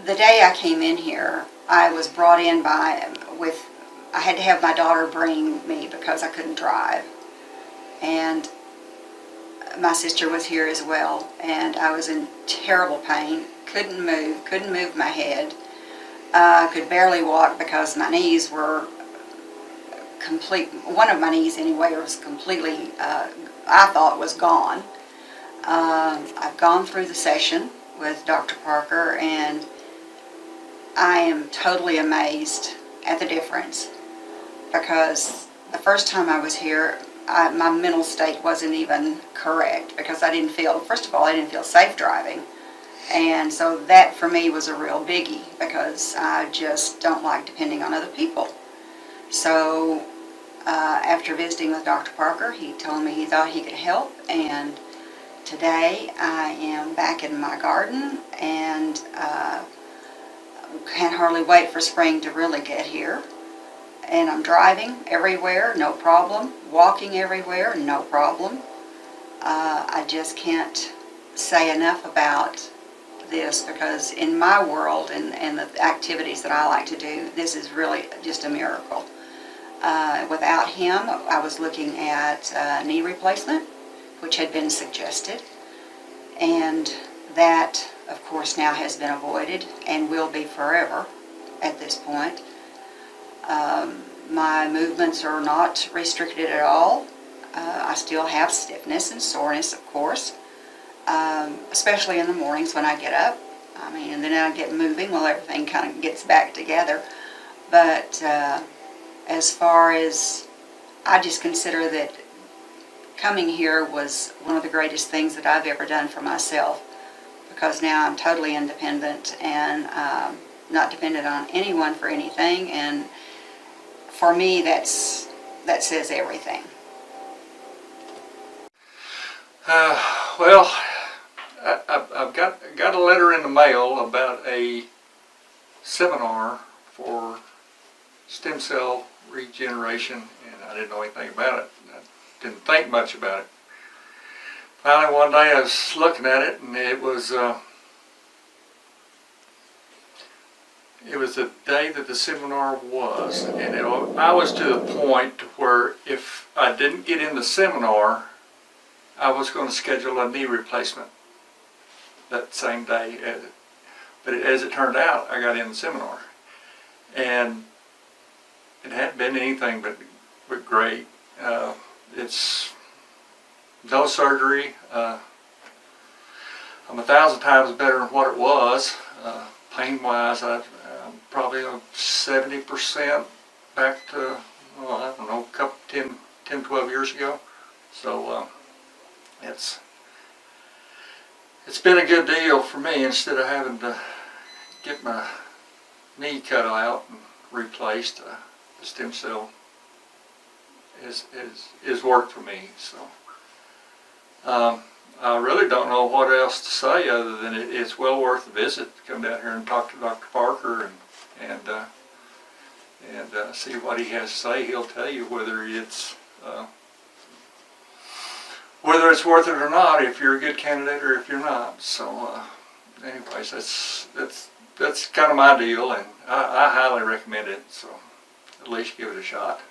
the day I came in here, I was brought in I had to have my daughter bring me because I couldn't drive. And my sister was here as well, and I was in terrible pain, couldn't move my head, could barely walk because my knees were one of my knees anyway was completely, I thought was gone. I've gone through the session with Dr. Parker, and I am totally amazed at the difference, because the first time I was here, my mental state wasn't even correct, because first of all, I didn't feel safe driving. And so that for me was a real biggie, because I just don't like depending on other people. So after visiting with Dr. Parker, he told me he thought he could help, and today I am back in my garden, and can't hardly wait for spring to really get here. And I'm driving everywhere, no problem. Walking everywhere, no problem. I just can't say enough about this, because in my world and the activities that I like to do, this is really just a miracle. Without him, I was looking at knee replacement, which had been suggested, and that, of course, now has been avoided and will be forever at this point. My movements are not restricted at all. I still have stiffness and soreness, of course, especially in the mornings when I get up. And then I get moving while everything kind of gets back together. But as far as, I just consider that coming here was one of the greatest things that I've ever done for myself, because now I'm totally independent and not dependent on anyone for anything, and for me that says everything. Well, I've got a letter in the mail about a seminar for stem cell regeneration, and I didn't know anything about it. I didn't think much about it. Finally, one day I was looking at it, and it was the day that the seminar was, and I was to the point where if I didn't get in the seminar, I was going to schedule a knee replacement that same day. But as it turned out, I got in the seminar, and it hadn't been anything but great. It's no surgery. I'm 1,000 times better than what it was. Pain-wise, I'm probably 70% back to, I don't know, 10, 12 years ago. So it's been a good deal for me, instead of having to get my knee cut out and replaced. The stem cell is worked for me. So I really don't know what else to say other than it's well worth the visit to come down here and talk to Dr. Parker and see what he has to say. He'll tell you whether it's worth it or not, if you're a good candidate or if you're not. So anyways, that's kind of my deal, and I highly recommend it. So at least give it a shot.